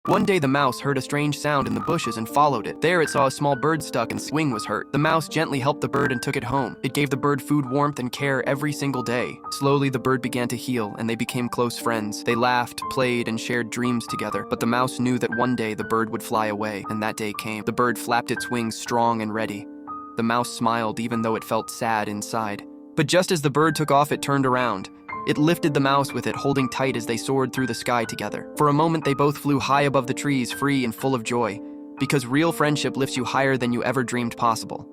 One day the mouse heard a strange sound in the bushes and followed it. There it saw a small bird stuck and its wing was hurt. The mouse gently helped the bird and took it home. It gave the bird food, warmth, and care every single day. Slowly the bird began to heal and they became close friends. They laughed, played, and shared dreams together. But the mouse knew that one day the bird would fly away, and that day came. The bird flapped its wings strong and ready. The mouse smiled even though it felt sad inside. But just as the bird took off, it turned around. It lifted the mouse with it, holding tight as they soared through the sky together. For a moment, they both flew high above the trees, free and full of joy, because real friendship lifts you higher than you ever dreamed possible.